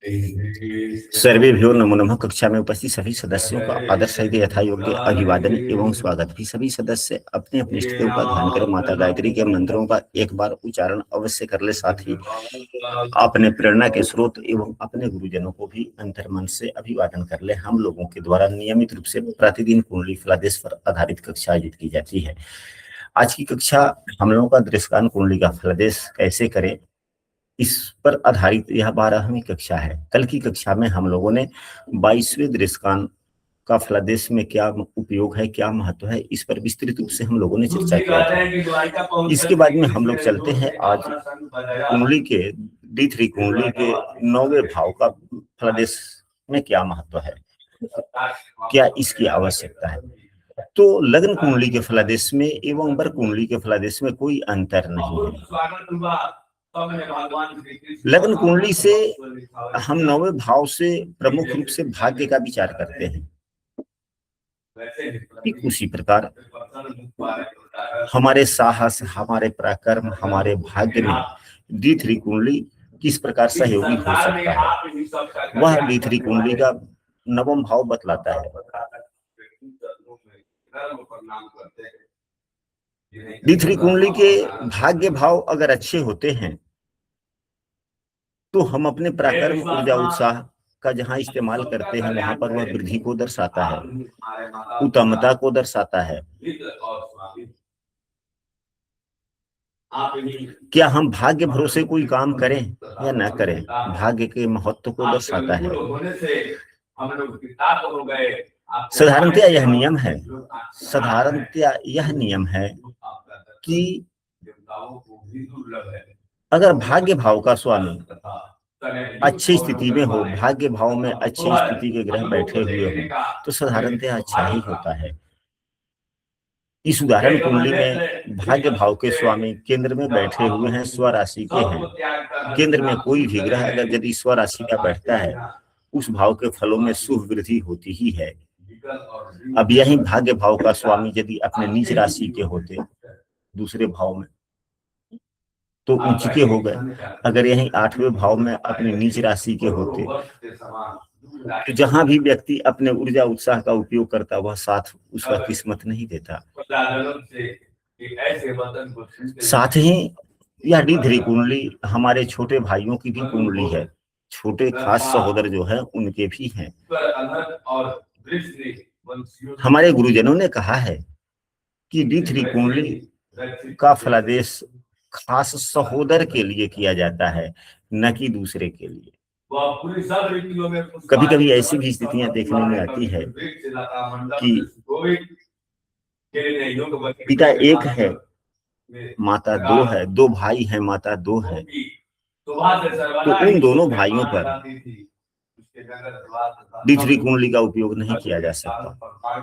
सर्वेभ्यो नमो नमः। कक्षा में उपस्थित सभी सदस्यों का आदर सहित यथा योग्य अभिवादन एवं स्वागत भी। सभी सदस्य अपने अपने इष्ट देव का ध्यान करें। माता गायत्री के मंत्रों का एक बार उच्चारण अवश्य कर ले। साथ ही अपने प्रेरणा के स्रोत एवं अपने गुरुजनों को भी अंतर्मन से अभिवादन कर ले। हम लोगों के द्वारा नियमित रूप से प्रतिदिन कुंडली फलादेश पर आधारित कक्षा आयोजित की जाती है। आज की कक्षा हम लोगों का दृष्टान कुंडली का फलादेश कैसे करें, इस पर आधारित यह 12वीं कक्षा है। कल की कक्षा में हम लोगों ने 22वें दृष्टान का फलादेश में क्या उपयोग है, क्या महत्व है, इस पर विस्तृत रूप से हम लोगों ने चर्चा किया था। इसके बाद में हम लोग चलते हैं आज कुंडली के D3 कुंडली के 9वें भाव का फलादेश में क्या महत्व है, क्या इसकी आवश्यकता है। तो लग्न कुंडली के फलादेश में एवं वर कुंडली के फलादेश में कोई अंतर नहीं है। लग्न कुंडली से हम 9वें भाव से प्रमुख रूप से भाग्य का विचार करते हैं। ठीक उसी प्रकार हमारे साहस, हमारे पराक्रम, हमारे भाग्य में D3 कुंडली किस प्रकार सहयोगी हो सकता है, वह D3 कुंडली का 9वां भाव बतलाता है। D3 कुंडली के भाग्य भाव अगर अच्छे होते हैं तो हम अपने पराक्रम, ऊर्जा, उत्साह का जहां इस्तेमाल करते हैं वहां पर वह वृद्धि को दर्शाता है, उत्तमता को दर्शाता है। क्या हम भाग्य भरोसे कोई काम करें या न करें, भाग्य के महत्व को दर्शाता है। साधारणतया यह नियम है कि अगर भाग्य भाव का स्वामी अच्छी स्थिति में हो, भाग्य भाव में अच्छी स्थिति के ग्रह बैठे हुए हो, तो साधारणतः अच्छा ही होता है। इस उदाहरण कुंडली में भाग्य भाव के स्वामी केंद्र में बैठे हुए हैं, स्वराशि के हैं। केंद्र में कोई भी ग्रह अगर यदि स्वराशि का बैठता है, उस भाव के फलों में शुभ वृद्धि होती ही है। अब यही भाग्य भाव का स्वामी यदि अपने नीच राशि के होते दूसरे भाव में तो उच्च हो गए। अगर यही 8वें भाव में अपने नीच राशि के होते तो जहां भी व्यक्ति अपने ऊर्जा उत्साह का उपयोग करता वह साथ उसका किस्मत नहीं देता। साथ ही यह D3 कुंडली हमारे छोटे भाइयों की भी कुंडली है, छोटे खास सहोदर जो है उनके भी हैं। हमारे गुरुजनों ने कहा है कि D3 कुंडली का फलादेश खास सहोदर के लिए किया जाता है, न कि दूसरे के लिए। कभी कभी ऐसी भी स्थितियां देखने में आती है कि पिता एक है, माता दो है, दो भाई हैं, माता दो है, तो उन दोनों भाइयों पर D3 कुंडली का उपयोग नहीं किया जा सकता,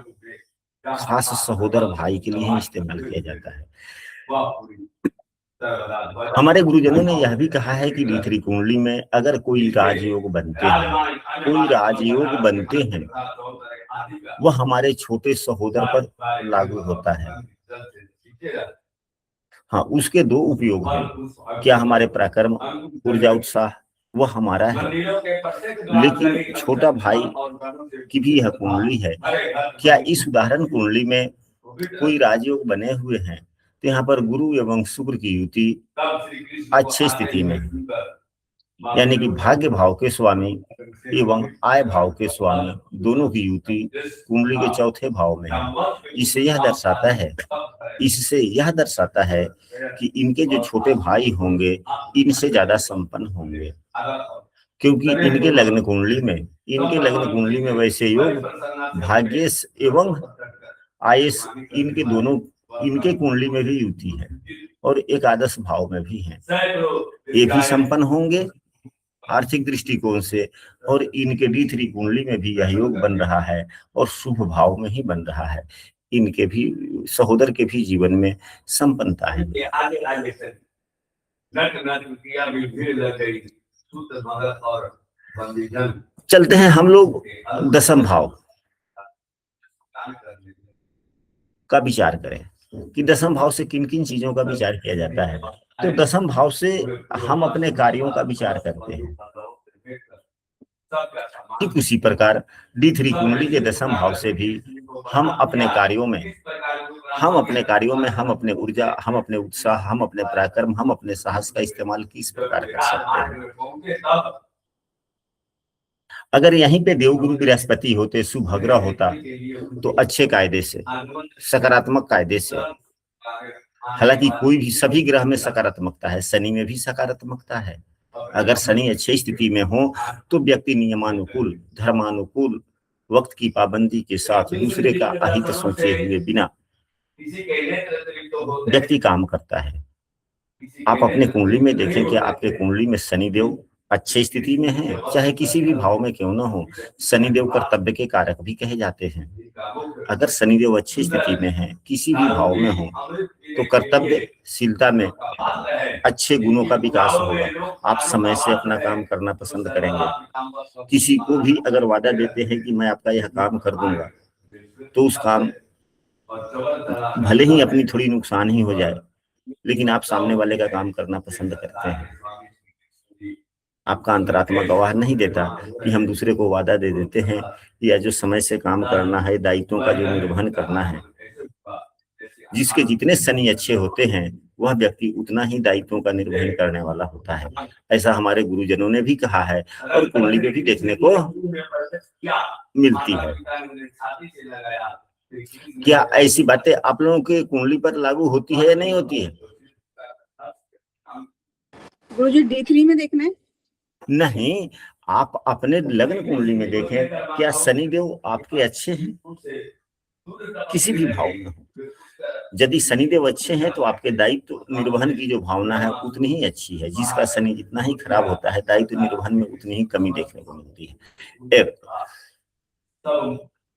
खास सहोदर भाई के लिए ही इस्तेमाल किया जाता है। हमारे गुरुजनों ने यह भी कहा है कि D3 कुंडली में अगर कोई राजयोग बनते हैं, वह हमारे छोटे सहोदर पर लागू होता है। हाँ, उसके दो उपयोग हैं। क्या हमारे पराक्रम, ऊर्जा, उत्साह वह हमारा है, लेकिन छोटा भाई की भी यह कुंडली है। क्या इस उदाहरण कुंडली में कोई राजयोग बने हुए हैं तो यहाँ पर गुरु एवं शुक्र की युति अच्छी स्थिति में, यानी कि भाग्य भाव के स्वामी एवं आय भाव के स्वामी दोनों की युति कुंडली के चौथे भाव में है। इससे यह दर्शाता है कि इनके जो छोटे भाई होंगे इनसे ज्यादा संपन्न होंगे, क्योंकि इनके लग्न कुंडली में वैसे योग भाग्येश एवं आयेश इनके कुंडली में भी युति है और एकादश भाव में भी है। ये भी संपन्न होंगे आर्थिक दृष्टिकोण से, और इनके D3 कुंडली में भी यह योग बन रहा है और शुभ भाव में ही बन रहा है। इनके भी सहोदर के भी जीवन में संपन्नता है। चलते हैं हम लोग दशम भाव का विचार करें कि दशम भाव से किन किन चीजों का विचार किया जाता है। तो दशम भाव से हम अपने कार्यों का विचार करते हैं। ठीक उसी प्रकार D3 कुंडली के दशम भाव से भी हम अपने कार्यों में हम अपने ऊर्जा, हम अपने उत्साह, हम अपने पराक्रम, हम अपने साहस का इस्तेमाल किस प्रकार कर सकते हैं। अगर यहीं पे देवगुरु बृहस्पति होते, शुभ ग्रह होता, तो अच्छे कायदे से, सकारात्मक कायदे से, हालांकि कोई भी, सभी ग्रह में सकारात्मकता है, शनि में भी सकारात्मकता है। अगर शनि अच्छी स्थिति में हो तो व्यक्ति नियमानुकूल, धर्मानुकूल, वक्त की पाबंदी के साथ दूसरे का अहित सोचे हुए बिना व्यक्ति काम करता है। आप अपने कुंडली में देखें कि आपके कुंडली में शनिदेव अच्छी स्थिति में है, चाहे किसी भी भाव में क्यों ना हो, शनिदेव कर्तव्य के कारक भी कहे जाते हैं। अगर शनिदेव अच्छी स्थिति में है, किसी भी भाव में हो, तो कर्तव्यशीलता में अच्छे गुणों का विकास होगा। आप समय से अपना काम करना पसंद करेंगे। किसी को भी अगर वादा देते हैं कि मैं आपका यह काम कर दूंगा, तो उस काम भले ही अपनी थोड़ी नुकसान ही हो जाए, लेकिन आप सामने वाले का काम करना पसंद करते हैं। आपका अंतरात्मा गवाह नहीं देता कि हम दूसरे को वादा दे देते हैं या जो समय से काम करना है, दायित्वों का जो निर्वहन करना है। जिसके जितने शनि अच्छे होते हैं, वह व्यक्ति उतना ही दायित्वों का निर्वहन करने वाला होता है। ऐसा हमारे गुरुजनों ने भी कहा है और कुंडली में भी देखने को मिलती है। क्या ऐसी बातें आप लोगों के कुंडली पर लागू होती है या नहीं होती है? गुरुजी D3 में देखना है? नहीं, आप अपने लग्न कुंडली में देखें, क्या शनिदेव आपके अच्छे हैं? किसी भी भाव में हो, यदि शनिदेव अच्छे हैं तो आपके दायित्व निर्वहन की जो भावना है उतनी ही अच्छी है। जिसका शनि जितना ही खराब होता है, दायित्व निर्वहन में उतनी ही कमी देखने को मिलती है।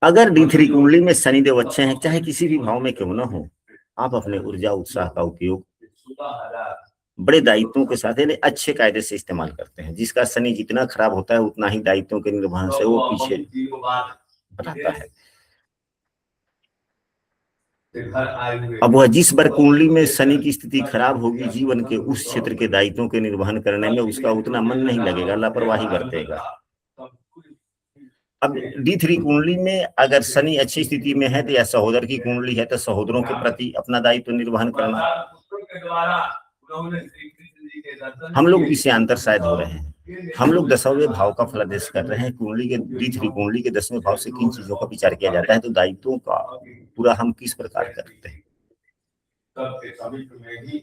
अगर D3 कुंडली में शनिदेव अच्छे हैं, चाहे किसी भी भाव में क्यों ना हो, आप अपने ऊर्जा उत्साह का उपयोग बड़े दायित्वों के साथ अच्छे कायदे से इस्तेमाल करते हैं। जिसका शनि जितना खराब होता है, उतना ही दायित्वों के निर्वहन से वो पीछे बताता है। अब वह जिस बार कुंडली में शनि की स्थिति खराब होगी, जीवन के उस क्षेत्र के दायित्वों के निर्वहन करने में उसका उतना मन नहीं लगेगा, लापरवाही बरतेगा। अब D3 कुंडली में अगर शनि अच्छी स्थिति में है तो, या सहोदर की कुंडली है तो सहोदरों के प्रति अपना दायित्व निर्वहन करना। हम लोग विषयांतर शायद हो रहे हैं। हम लोग 10वें भाव का फलादेश कर रहे हैं। कुंडली के D3 कुंडली के 10वें भाव से किन चीजों का विचार किया जाता है, तो दायित्वों का पूरा हम किस प्रकार करते हैं।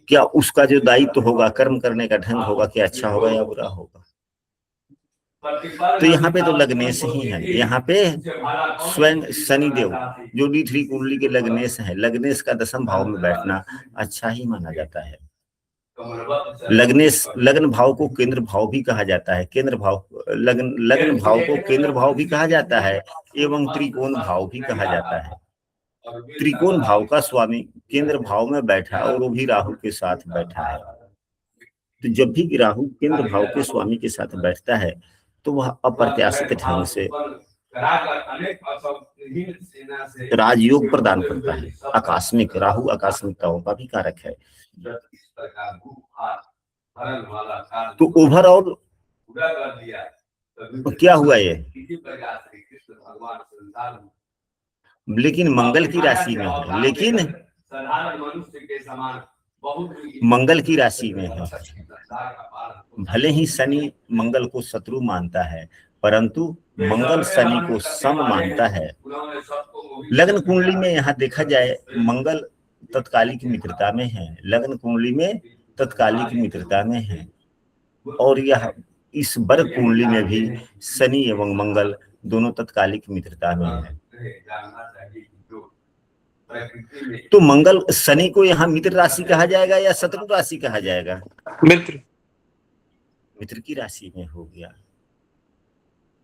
क्या उसका जो दायित्व होगा, कर्म करने का ढंग होगा, क्या अच्छा होगा या बुरा होगा। तो यहाँ पे तो लग्नेश ही है। यहाँ पे स्वयं शनिदेव जो D3 कुंडली के लग्नेश है, लग्नेश का 10वें भाव में बैठना अच्छा ही माना जाता है। लग्न भाव को केंद्र भाव भी कहा जाता है। केंद्र भाव, लग्न भाव को केंद्र भाव भी कहा जाता है एवं त्रिकोण भाव भी कहा जाता है। त्रिकोण भाव का स्वामी केंद्र भाव में बैठा और वो भी राहु के साथ बैठा है। तो जब भी राहु केंद्र भाव के स्वामी के साथ बैठता है तो वह अप्रत्याशित ढंग से राजयोग प्रदान करता है। आकस्मिक, राहु आकस्मिकताओं का भी कारक है। तो ओवरऑल क्या हुआ ये, लेकिन मंगल की राशि में है, लेकिन मंगल की राशि में है। भले ही शनि मंगल को शत्रु मानता है, परंतु मंगल शनि को सम मानता है। लग्न कुंडली में यहाँ देखा जाए, मंगल तत्कालिक मित्रता में है। लग्न कुंडली में तत्कालिक मित्रता में है, और यह इस वर्ग कुंडली में भी शनि एवं मंगल दोनों तत्कालिक मित्रता में है। तो मंगल, शनि को यहाँ मित्र राशि कहा जाएगा या शत्रु राशि कहा जाएगा? मित्र की राशि में हो गया।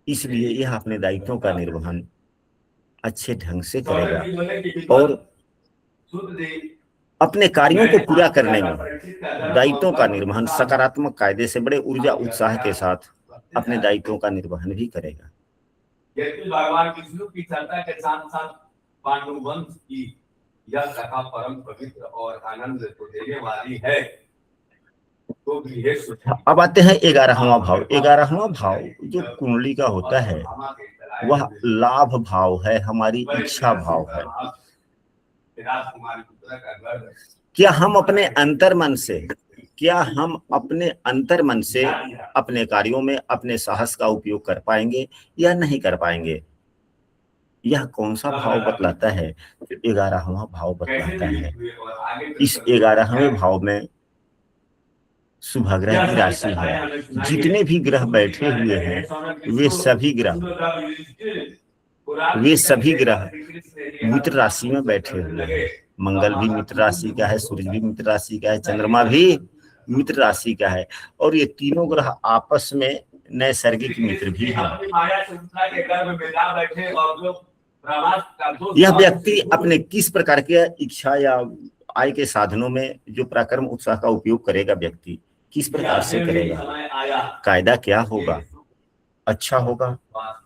इसलिए यह अपने दायित्वों का निर्वहन अच्छे ढंग से करेगा और अपने कार्यों को पूरा करने में दायित्वों का निर्वहन सकारात्मक कायदे से बड़े ऊर्जा उत्साह के साथ अपने दायित्वों का निर्वहन भी करेगा। भगवान विष्णु की चर्चा के साथ साथ पांडु वंश की यह कथा परम पवित्र और आनंद को देने वाली है। अब आते हैं 11वां भाव। 11वां भाव जो कुंडली का होता है वह लाभ भाव है, हमारी इच्छा भाव है। क्या हम अपने अंतर्मन से अपने कार्यों में अपने साहस का उपयोग कर पाएंगे या नहीं कर पाएंगे? यह कौन सा भाव बतलाता है? 11वां भाव बतलाता है। इस 11वें भाव में शुभ ग्रह की राशि है। जितने भी ग्रह बैठे हुए हैं वे सभी ग्रह मित्र राशि में बैठे हुए हैं। मंगल भी मित्र राशि का है, सूर्य भी मित्र राशि का है, चंद्रमा भी मित्र राशि का है, और ये तीनों ग्रह आपस में नैसर्गिक मित्र भी हैं। यह व्यक्ति अपने किस प्रकार के इच्छा या आय के साधनों में जो पराक्रम उत्साह का उपयोग करेगा, व्यक्ति किस प्रकार से करेगा, कायदा क्या होगा, अच्छा होगा,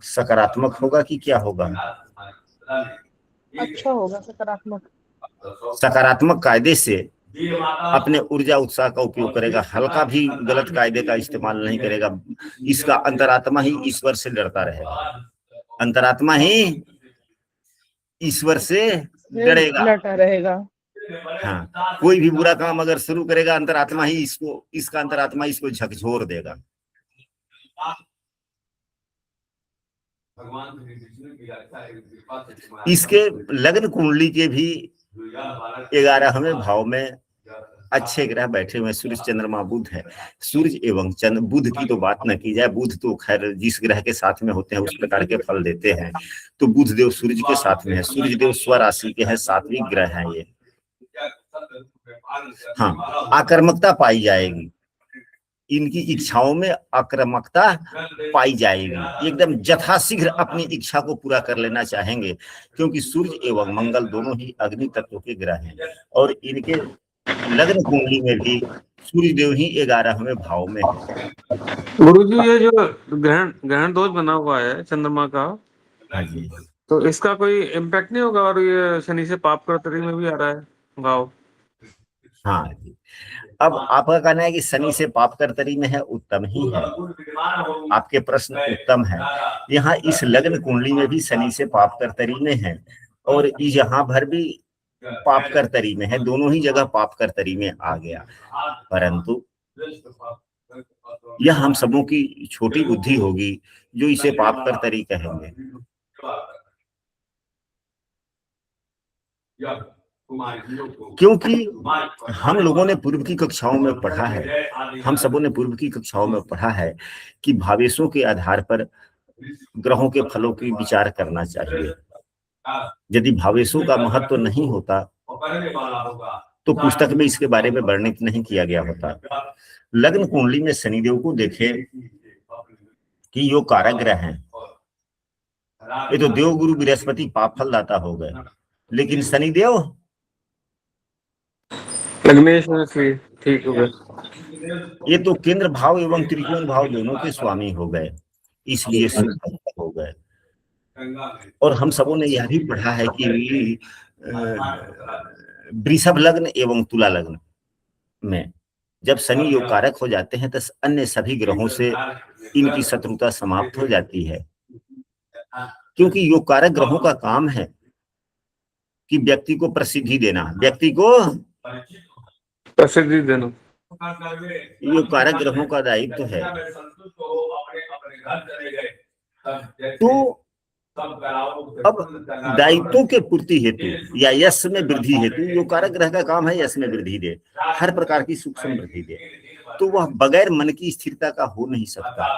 सकारात्मक होगा कि क्या होगा? अच्छा होगा, सकारात्मक। सकारात्मक कायदे से अपने ऊर्जा उत्साह का उपयोग करेगा, हल्का भी गलत कायदे का इस्तेमाल नहीं करेगा। इसका अंतरात्मा ही ईश्वर से लड़ता रहेगा, अंतरात्मा ही ईश्वर से लड़ता रहेगा। हाँ, कोई भी बुरा काम अगर शुरू करेगा, अंतरात्मा ही इसका अंतरात्मा इसको झकझोर देगा। इसके लग्न कुंडली के भी 11वें भाव में अच्छे ग्रह बैठे हुए, सूर्य चंद्रमा बुध है। सूर्य एवं चंद्र, बुध की तो बात न की जाए, बुध तो खैर जिस ग्रह के साथ में होते हैं उस प्रकार के फल देते हैं। तो बुध देव सूर्य के साथ में है, सूर्य देव स्वराशि के हैं, सात्विक ग्रह हैं ये। हाँ, आक्रामकता पाई जाएगी, इनकी इच्छाओं में आक्रामकता पाई जाएगी, एकदम यथाशीघ्र अपनी इच्छा को पूरा कर लेना चाहेंगे, क्योंकि सूर्य एवं मंगल दोनों ही अग्नि तत्व के ग्रह हैं, और इनके लग्न कुंडली में भी सूर्य देव ही 11वें भाव में है। गुरुजी, ये जो ग्रहण दोष बना हुआ है चंद्रमा का, हाँ जी, तो इसका कोई इम्पैक्ट नहीं होगा? और ये शनि से पाप कर्तरी में भी आ रहा है भाव। हाँ जी। अब आपका कहना है कि शनि से पाप कर्तरी में है, उत्तम ही है, आपके प्रश्न उत्तम है। यहाँ इस लग्न कुंडली में भी शनि से पाप कर्तरी में है, और यहाँ भर भी पाप कर्तरी में है, दोनों ही जगह पाप कर्तरी में आ गया। परंतु यह हम सबों की छोटी बुद्धि होगी जो इसे पाप कर्तरी कहेंगे। क्योंकि हम लोगों ने पूर्व की कक्षाओं में पढ़ा है, हम सबों ने पूर्व की कक्षाओं में पढ़ा है कि भावेशों के आधार पर ग्रहों के फलों की विचार करना चाहिए। यदि भावेशों का महत्व तो नहीं होता तो पुस्तक में इसके बारे में वर्णित नहीं किया गया होता। लग्न कुंडली में शनिदेव को देखें कि यो कारक ग्रह हैं। ये तो देव गुरु बृहस्पति पाप फलदाता हो गए, लेकिन शनिदेव ठीक हो गए, ये तो केंद्र भाव एवं त्रिकोण भाव दोनों के स्वामी हो गए, इसलिए शुभ हो गए। और हम सबों ने यह भी पढ़ा है कि वृषभ लग्न एवं तुला लग्न में जब शनि योग कारक हो जाते हैं तो अन्य सभी ग्रहों से इनकी शत्रुता समाप्त हो जाती है, क्योंकि योग कारक ग्रहों का काम है कि व्यक्ति को प्रसिद्धि देना, व्यक्ति को प्रसिद्धि देना योग कारक ग्रहों का दायित्व है। तो अब दायित्वों के पूर्ति हेतु या यश में वृद्धि हेतु योग कारक ग्रह का काम है यश में वृद्धि दे, हर प्रकार की सूक्ष्म वृद्धि दे। तो वह बगैर मन की स्थिरता का हो नहीं सकता।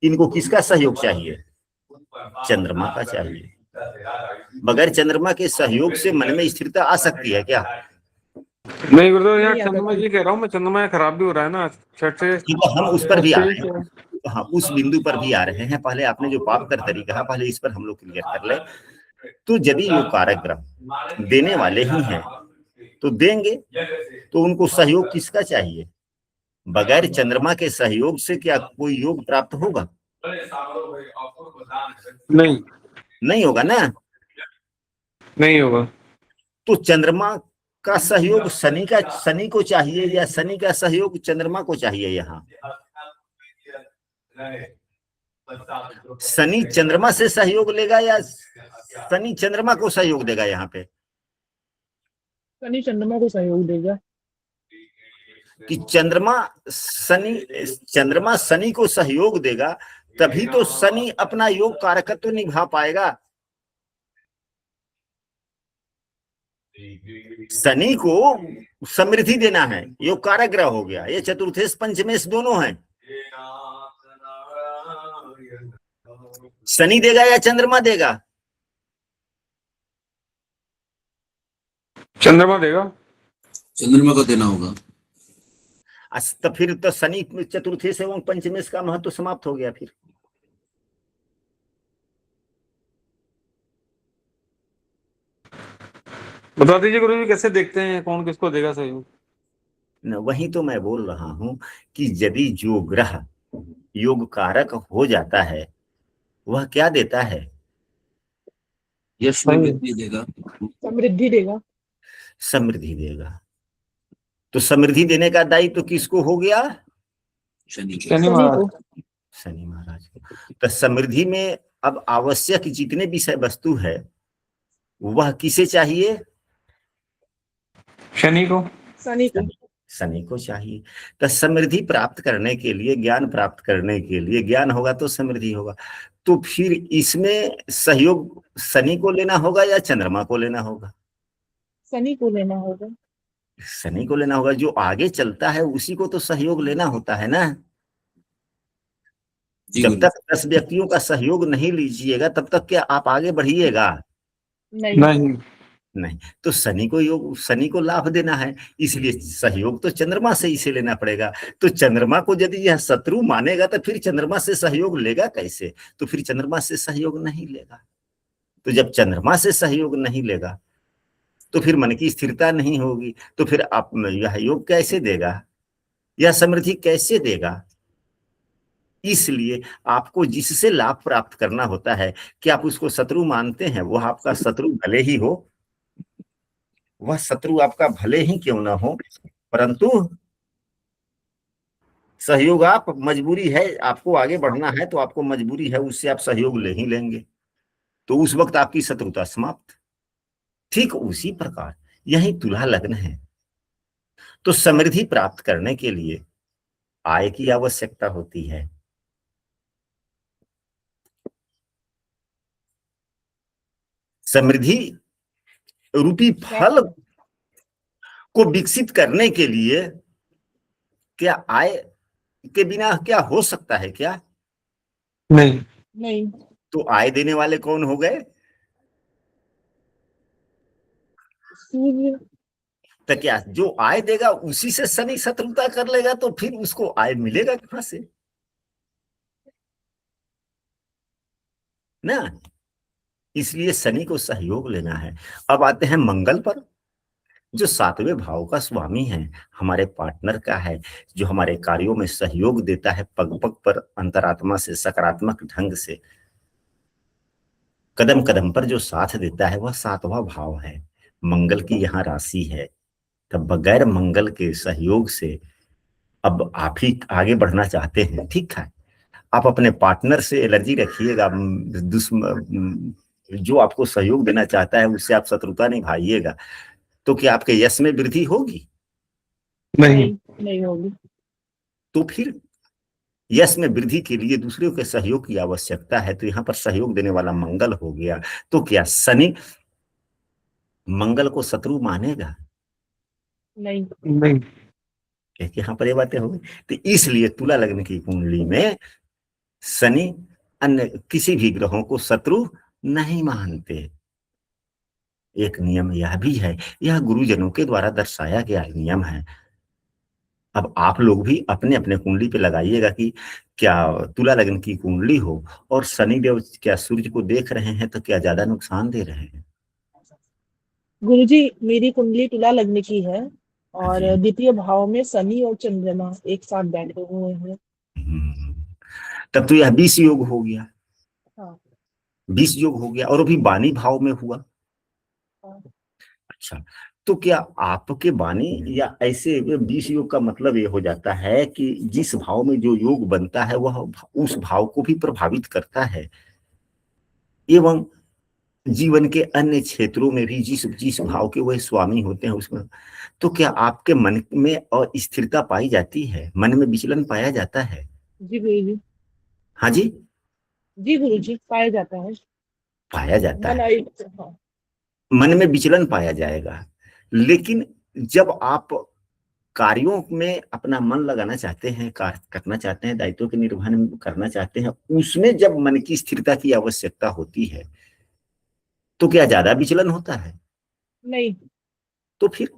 इनको किसका सहयोग चाहिए? चंद्रमा का चाहिए। बगैर चंद्रमा के सहयोग से मन में स्थिरता आ सकती है क्या? नहीं गुरुदेव, यार चंद्रमा जी कह रहा हूँ मैं, चंद्रमा खराब भी हो रहा है ना छठ से। हम उस पर भी आ रहे हैं, हाँ उस बिंदु पर भी आ रहे हैं। पहले आपने जो पाप कर तरीका है, पहले इस पर हम लोग क्लियर कर ले। तो यदि यो कारक ग्रह देने वाले ही हैं तो देंगे, तो उनको सहयोग किसका चाहिए? बगैर चंद्रमा के सहयोग से क्या कोई योग प्राप्त होगा? नहीं होगा ना, नहीं होगा। तो चंद्रमा का सहयोग शनि को चाहिए या शनि का सहयोग चंद्रमा को चाहिए? यहाँ शनि चंद्रमा से सहयोग लेगा या शनि चंद्रमा को सहयोग देगा? यहाँ पे शनि चंद्रमा को सहयोग देगा। कि चंद्रमा शनि को सहयोग देगा, तभी तो शनि अपना योग कारकत्व निभा पाएगा। शनि को समृद्धि देना है, योग कारक ग्रह हो गया, ये चतुर्थेश पंचमेश दोनों हैं। शनि देगा या चंद्रमा देगा? चंद्रमा देगा। चंद्रमा को देना होगा। तो फिर तो शनि चतुर्थेश एवं पंचमेश का महत्व समाप्त हो गया। फिर बता दीजिए गुरु जी, कैसे देखते हैं कौन किसको देगा सहयोग? न, वही तो मैं बोल रहा हूं कि यदि जो ग्रह योग कारक हो जाता है वह क्या देता है? यश समृद्धि देगा। समृद्धि देगा। समृद्धि देगा। तो समृद्धि देने का दायित्व तो किसको हो गया? शनि को। शनि महाराज। शनि महाराज को। तो समृद्धि में अब आवश्यक जितने विषय वस्तु है वह किसे चाहिए? शनि को। शनि को। शनि को चाहिए। तो समृद्धि प्राप्त करने के लिए, ज्ञान प्राप्त करने के लिए, ज्ञान होगा तो समृद्धि होगा। तो फिर इसमें सहयोग शनि को लेना होगा या चंद्रमा को लेना होगा? शनि को लेना होगा। शनि को लेना होगा। जो आगे चलता है उसी को तो सहयोग लेना होता है ना। जब तक 10 व्यक्तियों का सहयोग नहीं लीजिएगा तब तक क्या आप आगे बढ़िएगा? नहीं। नहीं। तो शनि को लाभ देना है, इसलिए सहयोग तो चंद्रमा से इसे लेना पड़ेगा। तो चंद्रमा को यदि यह शत्रु मानेगा तो फिर चंद्रमा से सहयोग लेगा कैसे? तो फिर चंद्रमा से सहयोग नहीं लेगा। तो जब चंद्रमा से सहयोग नहीं लेगा तो फिर मन की स्थिरता नहीं होगी। तो फिर आप यह योग कैसे देगा, यह समृद्धि कैसे देगा? इसलिए आपको जिससे लाभ प्राप्त करना होता है कि आप उसको शत्रु मानते हैं, वह आपका शत्रु भले ही हो, वह शत्रु आपका भले ही क्यों ना हो, परंतु सहयोग आप मजबूरी है, आपको आगे बढ़ना है तो आपको मजबूरी है, उससे आप सहयोग ले ही लेंगे। तो उस वक्त आपकी शत्रुता समाप्त। ठीक उसी प्रकार यही तुला लग्न है। तो समृद्धि प्राप्त करने के लिए आय की आवश्यकता होती है। समृद्धि रूपी फल को विकसित करने के लिए क्या आय के बिना क्या हो सकता है क्या? नहीं। नहीं। तो आय देने वाले कौन हो गए? सूर्य। तो क्या जो आय देगा उसी से शनि शत्रुता कर लेगा तो फिर उसको आय मिलेगा कहां से ना? इसलिए शनि को सहयोग लेना है। अब आते हैं मंगल पर, जो 7वें भाव का स्वामी है, हमारे पार्टनर का है, जो हमारे कार्यों में सहयोग देता है, पग पग पर अंतरात्मा से सकारात्मक ढंग से कदम कदम पर जो साथ देता है, वह 7वां भाव है। मंगल की यहाँ राशि है। तब बगैर मंगल के सहयोग से अब आप ही आगे बढ़ना चाहते हैं, ठीक है, आप अपने पार्टनर से एलर्जी रखिएगा। जो आपको सहयोग देना चाहता है उससे आप शत्रुता निभाइएगा, तो क्या आपके यश में वृद्धि होगी? नहीं। नहीं होगी। तो फिर यश में वृद्धि के लिए दूसरों के सहयोग की आवश्यकता है। तो यहाँ पर सहयोग देने वाला मंगल हो गया। तो क्या शनि मंगल को शत्रु मानेगा? नहीं। नहीं। यहाँ पर ये बातें हो गई। तो इसलिए तुला लग्न की कुंडली में शनि अन्य किसी भी ग्रहों को शत्रु नहीं मानते। एक नियम यह भी है, यह गुरुजनों के द्वारा दर्शाया गया नियम है। अब आप लोग भी अपने अपने कुंडली पे लगाइएगा कि क्या तुला लग्न की कुंडली हो और शनिदेव क्या सूर्य को देख रहे हैं तो क्या ज्यादा नुकसान दे रहे हैं? गुरुजी, मेरी कुंडली तुला लग्न की है और जी। द्वितीय भाव में शनि और चंद्रमा एक साथ बैठे हुए हैं। तब तो यह 20 योग हो गया। हाँ। 20 योग हो गया और अभी बानी भाव में हुआ। हाँ। अच्छा, तो क्या आपके वाणी या ऐसे 20 योग का मतलब ये हो जाता है कि जिस भाव में जो योग बनता है वह उस भाव को भी प्रभावित करता है, एवं जीवन के अन्य क्षेत्रों में भी जिस जिस भाव के वह स्वामी होते हैं उसमें, तो क्या आपके मन में अस्थिरता पाई जाती है, मन में विचलन पाया जाता है? जी गुरु जी। हाँ जी, जी गुरु जी, पाया जाता है। पाया जाता मन है, आई, हाँ। मन में विचलन पाया जाएगा। लेकिन जब आप कार्यों में अपना मन लगाना चाहते हैं, कार्य करना चाहते हैं, दायित्वों के निर्वहन करना चाहते हैं, उसमें जब मन की स्थिरता की आवश्यकता होती है तो क्या ज्यादा विचलन होता है? नहीं। तो फिर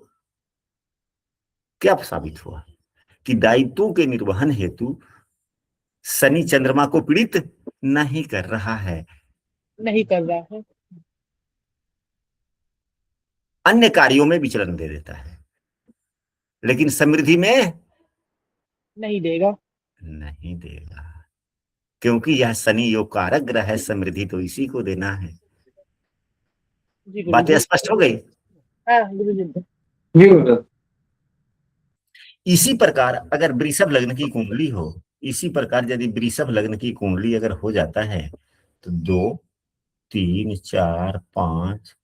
क्या साबित हुआ कि दायित्वों के निर्वहन हेतु शनि चंद्रमा को पीड़ित नहीं कर रहा है, नहीं कर रहा है। अन्य कार्यों में विचलन दे देता है, लेकिन समृद्धि में नहीं देगा। नहीं देगा, क्योंकि यह शनि योग कारक ग्रह है, समृद्धि तो इसी को देना है। जी गुरु बातें जी। स्पष्ट हो गई? हाँ गुरु जी। जी गुरुदेव। इसी प्रकार अगर वृषभ लग्न की कुंडली हो, इसी प्रकार यदि वृषभ लग्न की कुंडली अगर हो जाता है तो 2 3 4 5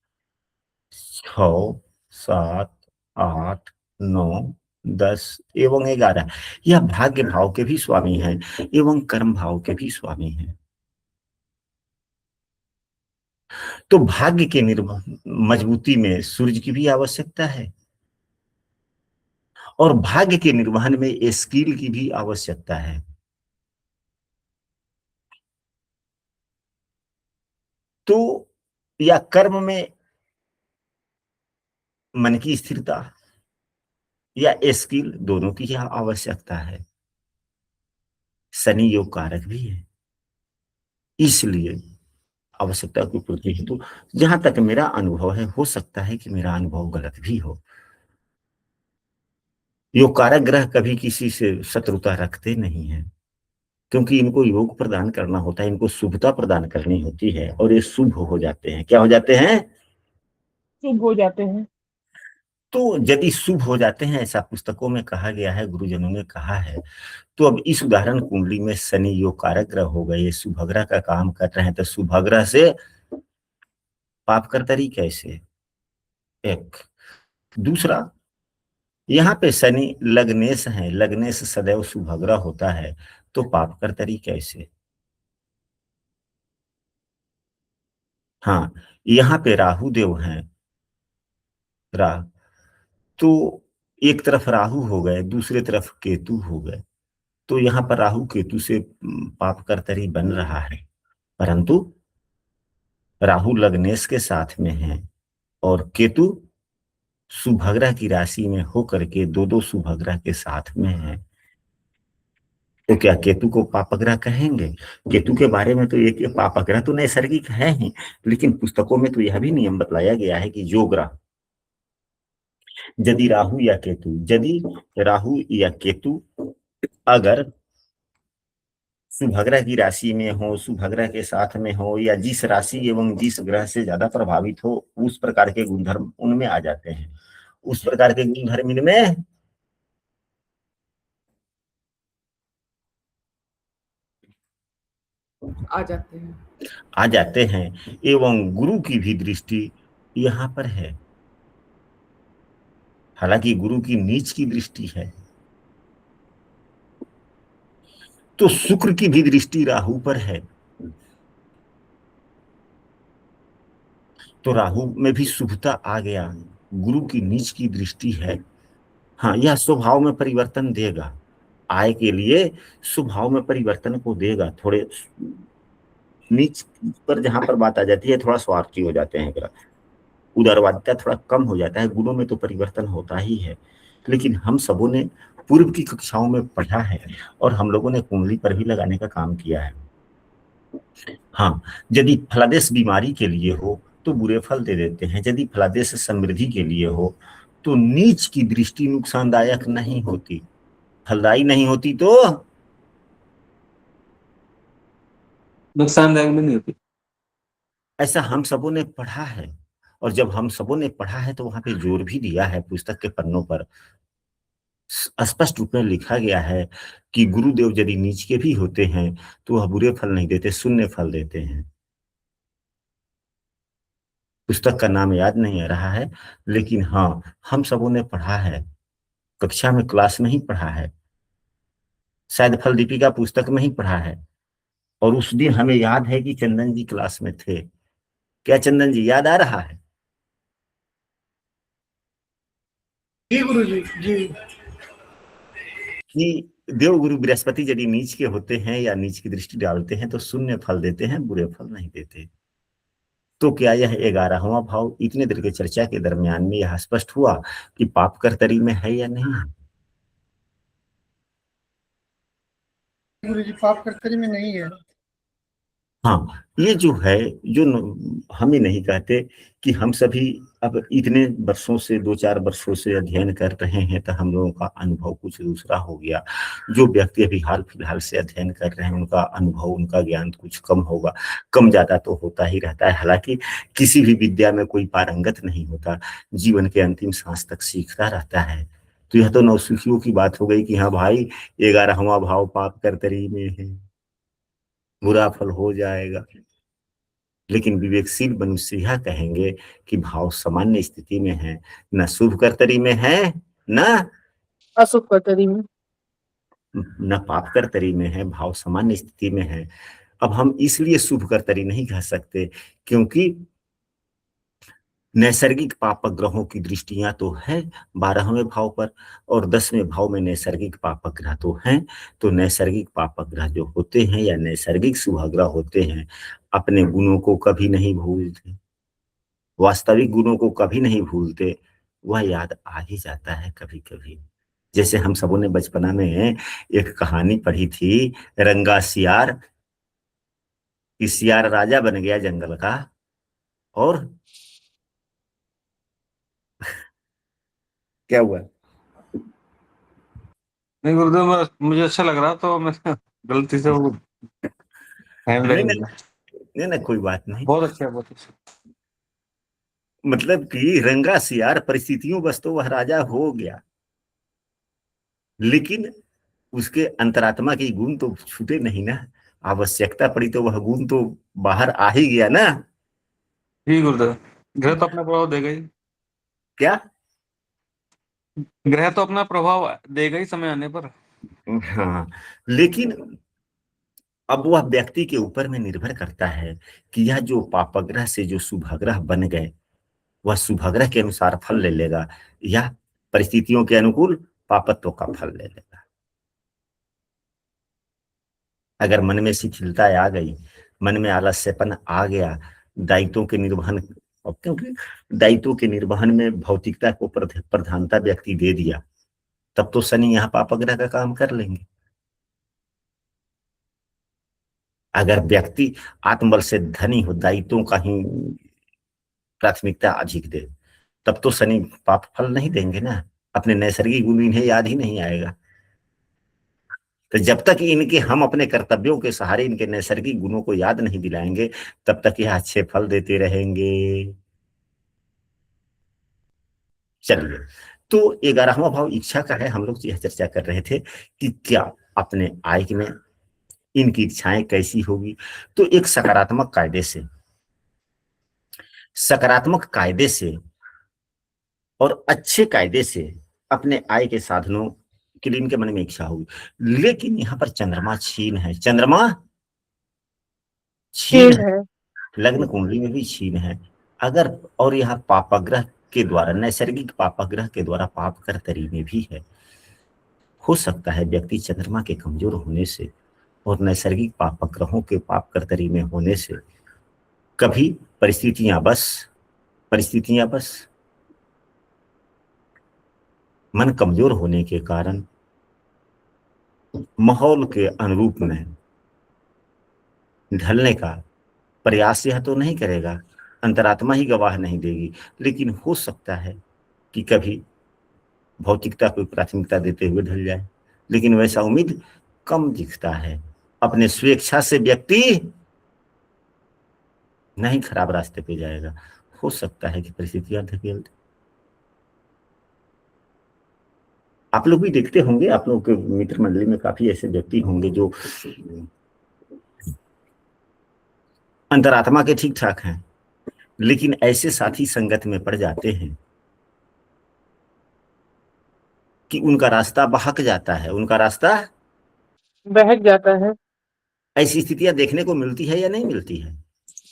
6 7 8 9 10 एवं 11, यह भाग्य भाव के भी स्वामी हैं एवं कर्म भाव के भी स्वामी हैं। तो भाग्य के मजबूती में सूर्य की भी आवश्यकता है और भाग्य के निर्वहन में स्किल की भी आवश्यकता है। तो या कर्म में मन की स्थिरता या स्किल, दोनों की यहाँ आवश्यकता है। शनि योग कारक भी है, इसलिए आवश्यकता की पूर्ति हेतु, जहां तक मेरा अनुभव है, हो सकता है कि मेरा अनुभव गलत भी हो, योग कारक ग्रह कभी किसी से शत्रुता रखते नहीं है, क्योंकि इनको योग प्रदान करना होता है, इनको शुभता प्रदान करनी होती है और ये शुभ हो जाते हैं। क्या हो जाते हैं? शुभ हो जाते हैं। तो यदि शुभ हो जाते हैं, ऐसा पुस्तकों में कहा गया है, गुरुजनों ने कहा है, तो अब इस उदाहरण कुंडली में शनि योग कारक ग्रह हो गए, शुभग्रह का काम कर रहे हैं, तो शुभग्रह से पाप करता रही कैसे? एक दूसरा, यहाँ पे शनि लग्नेश है, लग्नेश सदैव शुभग्रह होता है, तो पाप करता रही कैसे? हाँ, यहाँ पे राहु देव हैं, राह तो एक तरफ राहु हो गए, दूसरे तरफ केतु हो गए, तो यहाँ पर राहु केतु से पाप कर्तरी बन रहा है, परंतु राहु लग्नेश के साथ में है और केतु शुभग्रह की राशि में होकर के दो दो शुभग्रह के साथ में है। तो क्या केतु को पापग्रह कहेंगे? केतु के बारे में तो एक पापग्रह तो नैसर्गिक है ही, लेकिन पुस्तकों में तो यह भी नियम बतलाया गया है कि जो ग्रह यदि राहु या केतु अगर शुभग्रह की राशि में हो, शुभग्रह के साथ में हो, या जिस राशि एवं जिस ग्रह से ज्यादा प्रभावित हो, उस प्रकार के गुणधर्म उनमें आ जाते हैं, उस प्रकार के गुणधर्म इनमें आ जाते हैं। एवं गुरु की भी दृष्टि यहाँ पर है, हालांकि गुरु की नीच की दृष्टि है, तो शुक्र की भी दृष्टि राहु पर है, तो राहु में भी शुभता आ गया, गुरु की नीच की दृष्टि है। हाँ, यह स्वभाव में परिवर्तन देगा, आय के लिए स्वभाव में परिवर्तन को देगा। थोड़े नीच पर जहां पर बात आ जाती है, थोड़ा स्वार्थी हो जाते हैं ग्रह, उदारवादिता थोड़ा कम हो जाता है, गुणों में तो परिवर्तन होता ही है। लेकिन हम सबों ने पूर्व की कक्षाओं में पढ़ा है और हम लोगों ने कुंडली पर भी लगाने का काम किया है। हाँ, यदि फलादेश बीमारी के लिए हो तो बुरे फल दे देते हैं, यदि फलादेश समृद्धि के लिए हो तो नीच की दृष्टि नुकसानदायक नहीं होती, फलदायी नहीं होती, तो नुकसानदायक भी नहीं होती। ऐसा हम सबों ने पढ़ा है और जब हम सबों ने पढ़ा है तो वहां पे जोर भी दिया है, पुस्तक के पन्नों पर स्पष्ट रूप में लिखा गया है कि गुरुदेव यदि नीच के भी होते हैं तो वह बुरे फल नहीं देते, शून्य फल देते हैं। पुस्तक का नाम याद नहीं आ रहा है, लेकिन हाँ, हम सबों ने पढ़ा है, कक्षा में, क्लास में ही पढ़ा है, शायद फल दीपिका पुस्तक में ही पढ़ा है। और उस दिन हमें याद है कि चंदन जी क्लास में थे। क्या चंदन जी याद आ रहा है? जी गुरु जी जी। कि देवगुरु बृहस्पति यदि नीच के होते हैं या नीच की दृष्टि डालते हैं तो शून्य फल देते हैं, बुरे फल नहीं देते। तो क्या यह 11वां भाव इतने देर के चर्चा के दरमियान में यह स्पष्ट हुआ कि पाप कर्तरी में है या नहीं है? गुरु जी पाप कर्तरी में नहीं है। हाँ, ये जो है, जो हम ही नहीं कहते कि हम सभी अब इतने वर्षों से, 2-4 वर्षों से अध्ययन कर रहे हैं, तो हम लोगों का अनुभव कुछ दूसरा हो गया। जो व्यक्ति अभी हाल फिलहाल से अध्ययन कर रहे हैं, उनका अनुभव, उनका ज्ञान कुछ कम होगा, कम ज्यादा तो होता ही रहता है। हालांकि किसी भी विद्या में कोई पारंगत नहीं होता, जीवन के अंतिम सांस तक सीखता रहता है। तो यह तो नौसिखियों की बात हो गई कि हाँ भाई, 11वां भाव पाप कर्तरी में है, बुरा फल हो जाएगा। लेकिन विवेकशील मनुष्य यह कहेंगे कि भाव सामान्य स्थिति में है, न शुभ कर्तरी में है, न अशुभ कर्तरी में। पाप कर्तरी में है, भाव सामान्य स्थिति में है। अब हम इसलिए शुभ कर्तरी नहीं कह सकते क्योंकि नैसर्गिक पाप ग्रहों की दृष्टियां तो है 12वें भाव पर, और 10वें भाव में नैसर्गिक पाप ग्रह तो हैं। तो नैसर्गिक पाप ग्रह जो होते हैं या नैसर्गिक शुभ ग्रह होते हैं, अपने गुणों को कभी नहीं भूलते, वास्तविक गुणों को कभी नहीं भूलते। वह याद आ ही जाता है कभी कभी। जैसे हम सबों ने बचपना में एक कहानी पढ़ी थी, रंगा सियार, कि सियार राजा बन गया जंगल का, और क्या हुआ? नहीं गुरुदेव, मुझे अच्छा लग रहा, तो मैं गलती से वो हैंड नहीं बैग नहीं, लिया। नहीं नहीं, कोई बात नहीं। बहुत अच्छा है, बहुत अच्छा। मतलब कि रंगा सियार परिस्थितियों बस तो वह राजा हो गया, लेकिन उसके अंतरात्मा के गुण तो छूटे नहीं ना। आवश्यकता पड़ी तो वह गुण तो बाहर आ ही गया ना। जी गुरुदेव, ग्रह तो अपना प्रभाव देगा ही। क्या? ग्रह तो अपना प्रभाव देगा ही समय आने पर। हाँ, लेकिन अब वह व्यक्ति के ऊपर में निर्भर करता है कि यह जो पापग्रह से जो शुभग्रह बन गए, वह शुभग्रह के अनुसार फल ले लेगा या परिस्थितियों के अनुकूल पापत्व का फल ले लेगा। अगर मन में शिथिलता आ गई, मन में आलस्यपन आ गया, दायित्वों के निर्वहन, क्योंकि दायित्वों के निर्वहन में भौतिकता को प्रधानता व्यक्ति दे दिया, तब तो शनि यहाँ पापग्रह का काम कर लेंगे। अगर व्यक्ति आत्मबल से धनी हो, दायित्वों का ही प्राथमिकता अधिक दे, तब तो शनि पाप फल नहीं देंगे ना। अपने नैसर्गिक गुण इन्हें याद ही नहीं आएगा। तो जब तक इनके हम अपने कर्तव्यों के सहारे इनके नैसर्गिक गुणों को याद नहीं दिलाएंगे, तब तक यह अच्छे फल देते रहेंगे। चलिए, तो 11वां भाव इच्छा का है। हम लोग यह चर्चा कर रहे थे कि क्या अपने आय में इनकी इच्छाएं कैसी होगी। तो एक सकारात्मक कायदे से और अच्छे कायदे से अपने आय के साधनों के लिए इनके मन में इच्छा होगी। लेकिन यहाँ पर चंद्रमा छीन है, चंद्रमा छीन ठीक है, है। लग्न कुंडली में भी छीन है। अगर और यहाँ पापग्रह के द्वारा, नैसर्गिक पापग्रह के द्वारा पाप कर्तरी में भी है, हो सकता है व्यक्ति चंद्रमा के कमजोर होने से और नैसर्गिक पापग्रहों के पाप कर्तरी में होने से कभी परिस्थितियां बस मन कमजोर होने के कारण माहौल के अनुरूप में ढलने का प्रयास यह तो नहीं करेगा, अंतरात्मा ही गवाह नहीं देगी। लेकिन हो सकता है कि कभी भौतिकता को प्राथमिकता देते हुए ढल जाए, लेकिन वैसा उम्मीद कम दिखता है। अपने स्वेच्छा से व्यक्ति नहीं खराब रास्ते पे जाएगा। हो सकता है कि परिस्थितियां धकेल दे। आप लोग भी देखते होंगे, आप लोग के मित्र मंडली में काफी ऐसे व्यक्ति होंगे जो अंतरात्मा के ठीक ठाक हैं, लेकिन ऐसे साथी संगत में पड़ जाते हैं कि उनका रास्ता बहक जाता है, उनका रास्ता। बहक जाता है। ऐसी स्थितियां देखने को मिलती है या नहीं मिलती है?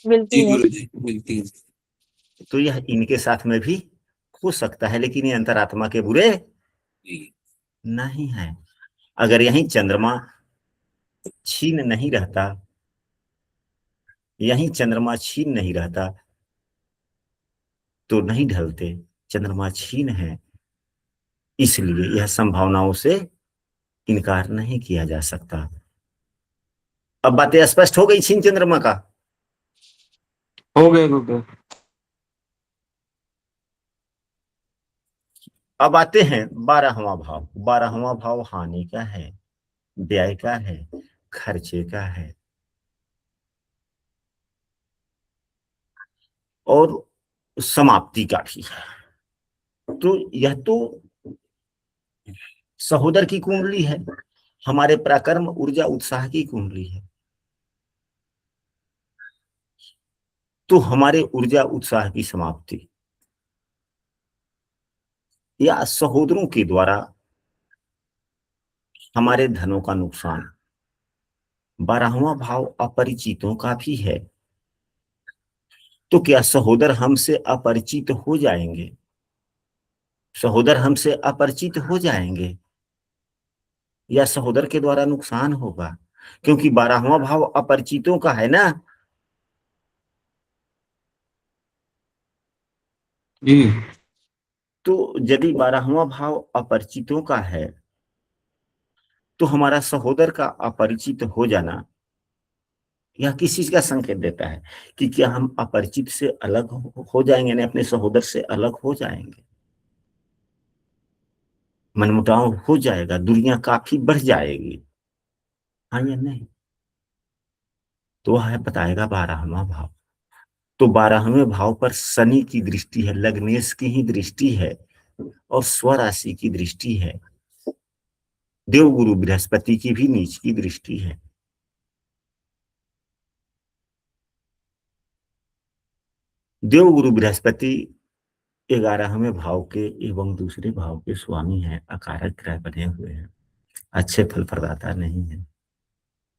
मिलती जी है। गुरु जी, मिलती है। तो यह इनके साथ में भी हो सकता है, लेकिन ये अंतरात्मा के बुरे जी। नहीं है। अगर यहीं चंद्रमा छीन नहीं रहता, यहीं चंद्रमा छीन नहीं रहता तो नहीं ढलते। चंद्रमा छीन है, इसलिए यह संभावनाओं से इनकार नहीं किया जा सकता। अब बातें स्पष्ट हो गई छीन चंद्रमा का। हो गए गुरुदेव। अब आते हैं 12वां भाव। 12वां भाव हानि का है, व्यय का है, खर्चे का है और समाप्ति का भी है। तो यह तो सहोदर की कुंडली है, हमारे पराक्रम ऊर्जा उत्साह की कुंडली है। तो हमारे ऊर्जा उत्साह की समाप्ति या सहोदरों के द्वारा हमारे धनों का नुकसान। 12वां भाव अपरिचितों का भी है। तो क्या सहोदर हमसे अपरिचित हो जाएंगे? सहोदर हमसे अपरिचित हो जाएंगे या सहोदर के द्वारा नुकसान होगा? क्योंकि 12वां भाव अपरिचितों का है ना। जी। तो यदि 12वां भाव अपरिचितों का है तो हमारा सहोदर का अपरिचित हो जाना यह किस चीज का संकेत देता है? कि क्या हम अपरिचित से अलग हो जाएंगे, यानी अपने सहोदर से अलग हो जाएंगे, मनमुटाव हो जाएगा, दूरियां काफी बढ़ जाएगी, हाँ या नहीं? तो वह बताएगा 12वां भाव। तो 12वें भाव पर शनि की दृष्टि है, लग्नेश की ही दृष्टि है और स्वराशि की दृष्टि है। देवगुरु बृहस्पति की भी नीच की दृष्टि है। देवगुरु बृहस्पति 11वें भाव के एवं दूसरे भाव के स्वामी हैं, अकारक ग्रह बने हुए हैं, अच्छे फल प्रदाता नहीं है।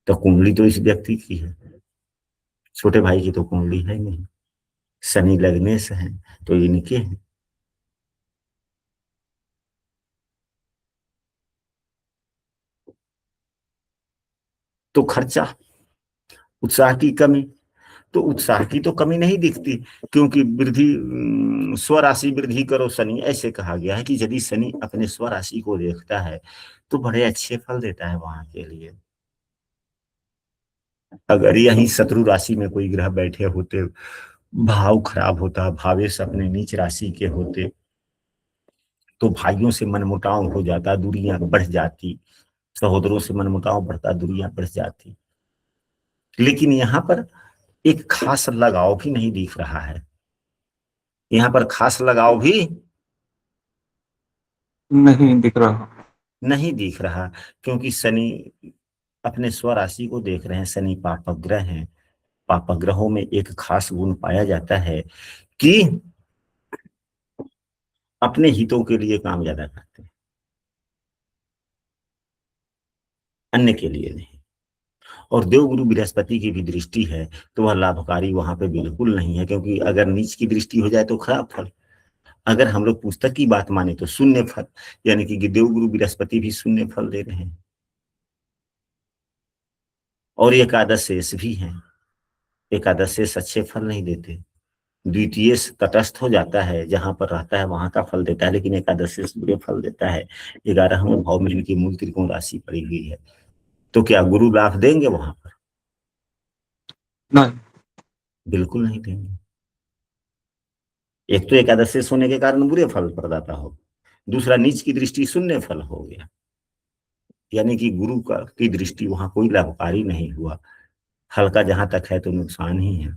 तो कुंडली तो इस व्यक्ति की है, छोटे भाई की तो कुंडली है नहीं। शनि लग्नेश है तो इनके हैं। तो खर्चा, उत्साह की कमी। तो उत्साह की तो कमी नहीं दिखती, क्योंकि वृद्धि स्वराशि वृद्धि करो शनि, ऐसे कहा गया है कि यदि शनि अपने स्वराशि को देखता है तो बड़े अच्छे फल देता है वहां के लिए। अगर यही शत्रु राशि में कोई ग्रह बैठे होते, भाव खराब होता, भावेश अपने नीच राशि के होते, तो भाइयों से मनमुटाव हो जाता, दूरियां बढ़ जाती, सहोदरों से मनमुटाव बढ़ता, दूरियां बढ़ जाती। लेकिन यहाँ पर एक खास लगाव भी नहीं दिख रहा है। यहाँ पर खास लगाव भी नहीं दिख रहा। नहीं दिख रहा, क्योंकि शनि अपने स्वराशि को देख रहे हैं। शनि पापक ग्रह हैं। पापक ग्रहों में एक खास गुण पाया जाता है कि अपने हितों के लिए काम ज्यादा करते हैं, अन्य के लिए नहीं। और देवगुरु बृहस्पति की भी दृष्टि है तो वह लाभकारी वहां पे बिल्कुल नहीं है, क्योंकि अगर नीच की दृष्टि हो जाए तो खराब फल। अगर हम लोग पुस्तक की बात माने तो शून्य फल, यानी कि देवगुरु बृहस्पति भी शून्य फल दे रहे हैं। और एकादश शेष भी हैं। एकादश शेष अच्छे फल नहीं देते। द्वितीय तटस्थ हो जाता है, जहां पर रहता है वहां का फल देता है, लेकिन एकादश शेष बुरे फल देता है। 11वें भाव में इनकी मूल त्रिकोण राशि पड़ी हुई है। तो क्या गुरु लाभ देंगे वहां पर? नहीं। बिल्कुल नहीं देंगे। एक तो एकादश शेष होने के कारण बुरे फल प्रदाता हो, दूसरा नीच की दृष्टि शून्य फल हो गया, यानी कि गुरु का की दृष्टि वहां कोई लाभकारी नहीं हुआ। हल्का जहां तक है तो नुकसान ही है।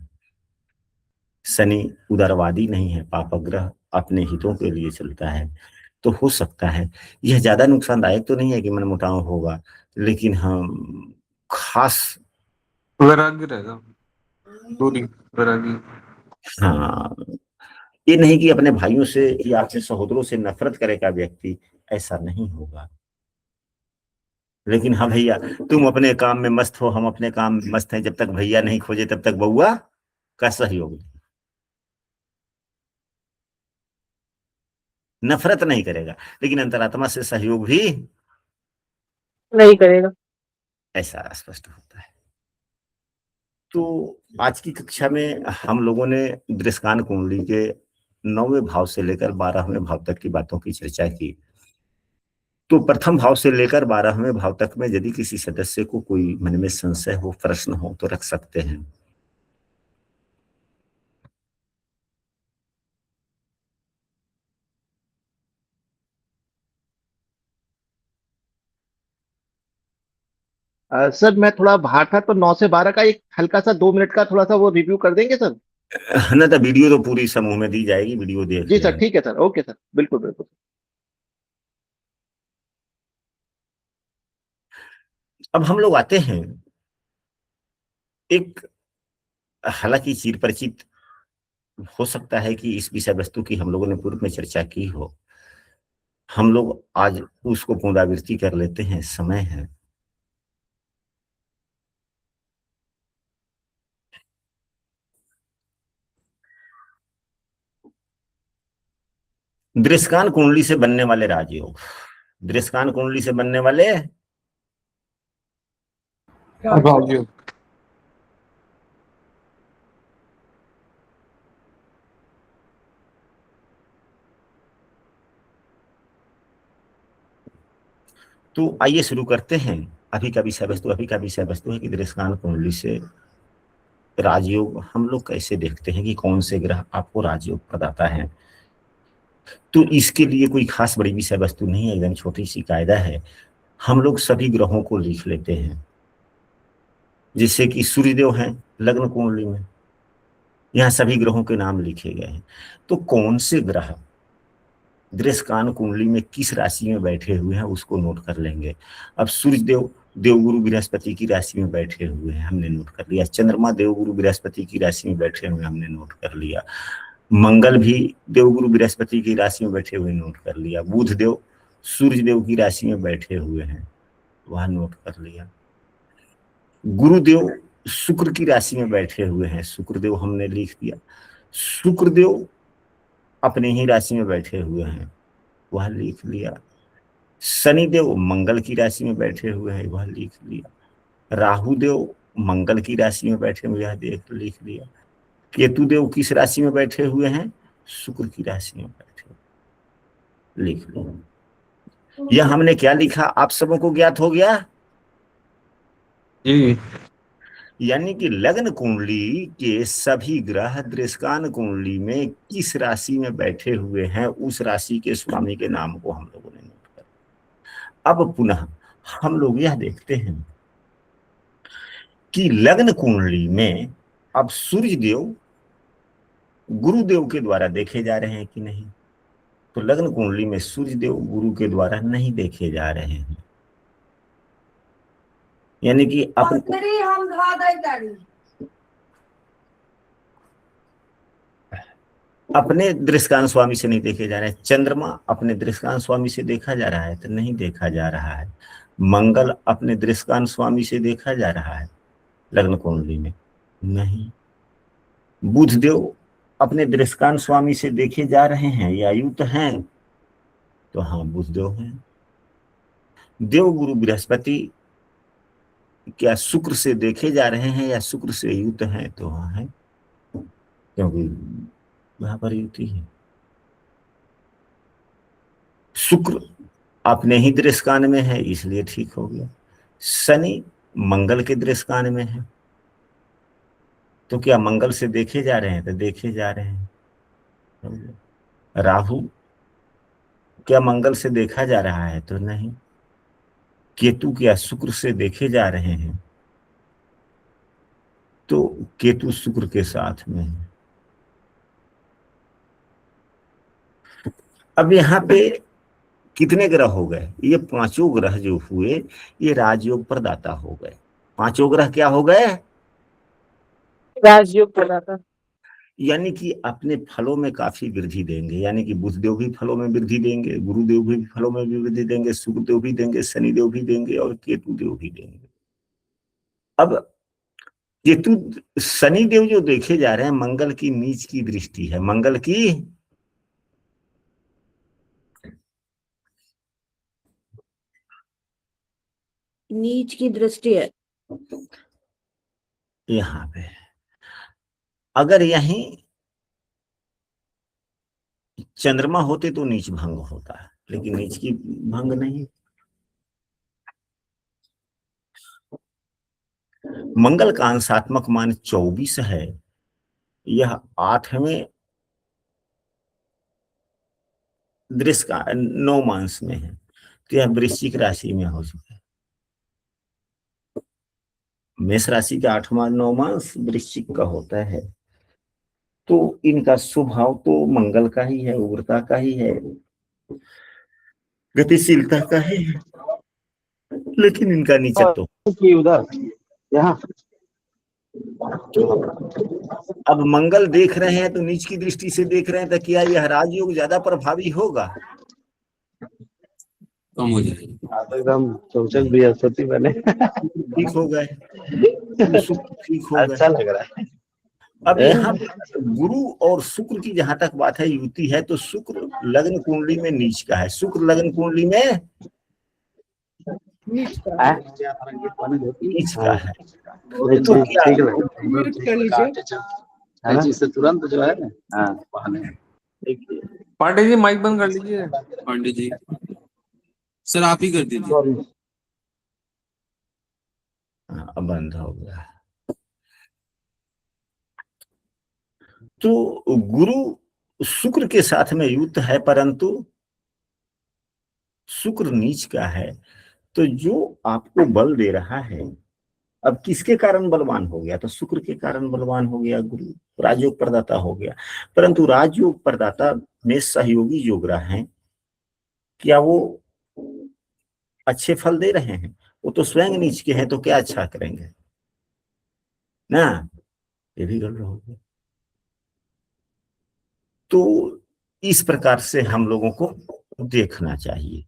शनि उदारवादी नहीं है, पापग्रह अपने हितों के लिए चलता है। तो हो सकता है यह ज्यादा नुकसानदायक तो नहीं है कि मनमुटाव होगा, लेकिन हम खास, वैराग्य रहेगा, दूरी, वैराग्य। हाँ, ये नहीं कि अपने भाइयों से या अपने सहोदरों से नफरत करेगा व्यक्ति, ऐसा नहीं होगा। लेकिन हाँ भैया, तुम अपने काम में मस्त हो, हम अपने काम में मस्त हैं, जब तक भैया नहीं खोजे तब तक बउआ का सहयोग। नफरत नहीं करेगा, लेकिन अंतरात्मा से सहयोग भी नहीं करेगा। ऐसा स्पष्ट होता है। तो आज की कक्षा में हम लोगों ने दृष्टान कुंडली के 9वें भाव से लेकर 12वें भाव तक की बातों की चर्चा की। तो प्रथम भाव से लेकर 12वें भाव तक में यदि किसी सदस्य को कोई मन में संशय हो, प्रश्न हो, तो रख सकते हैं। सर मैं थोड़ा बाहर था, तो 9 से 12 का एक हल्का सा 2 मिनट का थोड़ा सा वो रिव्यू कर देंगे सर? ना तो वीडियो तो पूरी समूह में दी जाएगी, वीडियो देख जी सर, लेना। ठीक है सर, ओके सर, बिल्कुल बिल्कुल। अब हम लोग आते हैं एक, हालांकि चिर परिचित हो सकता है कि इस विषय वस्तु की हम लोगों ने पूर्व में चर्चा की हो, हम लोग आज उसको पुनरावृत्ति कर लेते हैं, समय है। दृष्टान कुंडली से बनने वाले राजयोग, दृष्टान कुंडली से बनने वाले राजयोग। तो आइए शुरू करते हैं। अभी का विषय वस्तु है कि दृष्टान कुंडली से राजयोग हम लोग कैसे देखते हैं कि कौन से ग्रह आपको राजयोग प्रदाता है। तो इसके लिए कोई खास बड़ी विषय वस्तु नहीं है, एकदम छोटी सी कायदा है। हम लोग सभी ग्रहों को लिख लेते हैं, जैसे कि सूर्यदेव हैं लग्न कुंडली में, यहाँ सभी ग्रहों के नाम लिखे गए हैं। तो कौन से ग्रह दृष्टान कुंडली में किस राशि में बैठे हुए हैं उसको नोट कर लेंगे। अब सूर्यदेव देवगुरु बृहस्पति की राशि में बैठे हुए हैं, हमने नोट कर लिया। चंद्रमा देवगुरु बृहस्पति की राशि में बैठे हुए, हमने नोट कर लिया। मंगल भी देवगुरु बृहस्पति की राशि में बैठे हुए, नोट कर लिया। बुध देव सूर्य देव की राशि में बैठे हुए हैं, वहां नोट कर लिया। गुरुदेव शुक्र की राशि में बैठे हुए हैं, शुक्रदेव हमने लिख दिया। शुक्रदेव अपने ही राशि में बैठे हुए हैं, वह लिख लिया। शनिदेव मंगल की राशि में बैठे हुए हैं, वह लिख लिया। राहु देव मंगल की राशि में बैठे हुए, देख लिख लिया। केतु देव किस राशि में बैठे हुए हैं, शुक्र की राशि में बैठे, लिख लिया। यह हमने क्या लिखा आप सबों को ज्ञात हो गया? जी। यानी कि लग्न कुंडली के सभी ग्रह दृष्टान कुंडली में किस राशि में बैठे हुए हैं, उस राशि के स्वामी के नाम को हम लोगों ने नोट कर। अब पुनः हम लोग यह देखते हैं कि लग्न कुंडली में अब सूर्य देव गुरुदेव के द्वारा देखे जा रहे हैं कि नहीं। तो लग्न कुंडली में सूर्य देव गुरु के द्वारा नहीं देखे जा रहे हैं, यानी कि अपने दृष्टान स्वामी से नहीं देखे जा रहे हैं। चंद्रमा अपने दृष्टान स्वामी से देखा जा रहा है तो नहीं देखा जा रहा है। मंगल अपने दृष्टान स्वामी से देखा जा रहा है लग्न कुंडली में, नहीं। बुध देव अपने दृष्टान स्वामी से देखे जा रहे हैं या युक्त हैं, तो हाँ बुध देव हैं। देव गुरु बृहस्पति क्या शुक्र से देखे जा रहे हैं या शुक्र से युक्त हैं, तो हाँ है, क्योंकि वहां पर युति है। शुक्र अपने ही दृष्टान में है, इसलिए ठीक हो गया। शनि मंगल के दृष्टान में है, तो क्या मंगल से देखे जा रहे हैं, तो देखे जा रहे हैं। राहु क्या मंगल से देखा जा रहा है, तो नहीं। केतु क्या शुक्र से देखे जा रहे हैं, तो केतु शुक्र के साथ में है, अब यहाँ पे कितने ग्रह हो गए? ये पांचों ग्रह जो हुए ये राजयोग प्रदाता हो गए। पांचों ग्रह क्या हो गए? राजयोग प्रदाता। यानी कि अपने फलों में काफी वृद्धि देंगे। यानी कि बुधदेव भी फलों में वृद्धि देंगे, गुरुदेव भी फलों में भी वृद्धि देंगे, शुक्रदेव भी देंगे, शनिदेव भी देंगे और केतु देव भी देंगे। अब केतु शनिदेव जो देखे जा रहे हैं, मंगल की नीच की दृष्टि है। मंगल की नीच की दृष्टि है। यहाँ पे अगर यहीं चंद्रमा होते तो नीच भंग होता है, लेकिन नीच की भंग नहीं। मंगल का अंशात्मक मान 24 है। यह 8वें दृश्य का 9 मांस में है, तो यह वृश्चिक राशि में हो चुका है। मेष राशि का 8वां 9 मांस वृश्चिक का होता है। तो इनका स्वभाव तो मंगल का ही है, उग्रता का ही है, गतिशीलता का ही है, लेकिन इनका नीचत्व कि उधर यहाँ तो अब मंगल देख रहे हैं तो नीच की दृष्टि से देख रहे हैं, तो क्या यह राजयोग ज्यादा प्रभावी होगा? कम हो जाएगा। एकदम चौचक बृहस्पति बने। ठीक हो गए, शुक्र ठीक हो गए। अच्छा लग रहा है। अब यहाँ गुरु और शुक्र की जहां तक बात है, युति है, तो शुक्र लग्न कुंडली में नीच का है। शुक्र लग्न कुंडली में नीच का नीच का है। तो तो क्या ठीक लग रहा म्यूट कर लीजिए। है। इससे तुरंत जो है ना हाँ बहाने। पांडे जी माइक बंद कर लीजिए। पांडे जी सर आप ही कर दीजिए। सॉरी। हाँ, अब बंद हो गया। तो गुरु शुक्र के साथ में युक्त है, परंतु शुक्र नीच का है। तो जो आपको बल दे रहा है, अब किसके कारण बलवान हो गया? तो शुक्र के कारण बलवान हो गया गुरु, राजयोग प्रदाता हो गया। परंतु राजयोग प्रदाता में सहयोगी जो ग्रह हैं, क्या वो अच्छे फल दे रहे हैं? वो तो स्वयं नीच के हैं, तो क्या अच्छा करेंगे ना? ये भी गलत हो गया। तो इस प्रकार से हम लोगों को देखना चाहिए।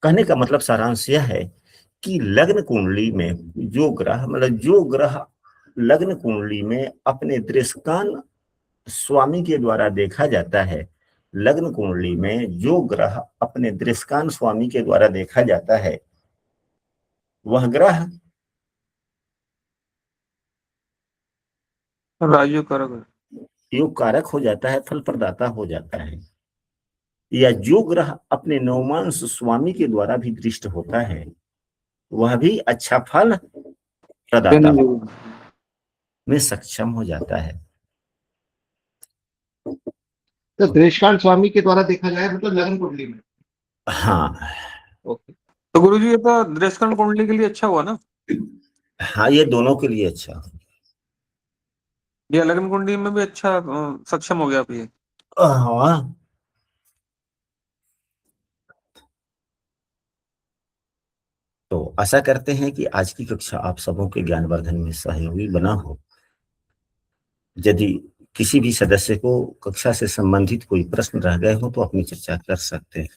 कहने का मतलब सारांश यह है कि लग्न कुंडली में जो ग्रह, मतलब जो ग्रह लग्न कुंडली में अपने दृष्टान स्वामी के द्वारा देखा जाता है, लग्न कुंडली में जो ग्रह अपने दृष्टान स्वामी के द्वारा देखा जाता है, वह ग्रह राजयोग कारक योग कारक हो जाता है, फल प्रदाता हो जाता है। या जो ग्रह अपने नवमांश स्वामी के द्वारा भी दृष्ट होता है, वह भी अच्छा फल प्रदाता में सक्षम हो जाता है। तो दृष्टांत स्वामी के द्वारा देखा जाए मतलब लग्न कुंडली में। हाँ ओके। तो गुरुजी ये तो दृष्टांत कुंडली के लिए अच्छा हुआ ना? हाँ, ये दोनों के लिए अच्छा। ये लग्न कुंडली में भी अच्छा सक्षम हो गया आप ये। हाँ, तो आशा करते हैं कि आज की कक्षा आप सबों के ज्ञानवर्धन में सहयोगी बना हो। यदि किसी भी सदस्य को कक्षा से संबंधित कोई प्रश्न रह गए हो तो अपनी चर्चा कर सकते हैं।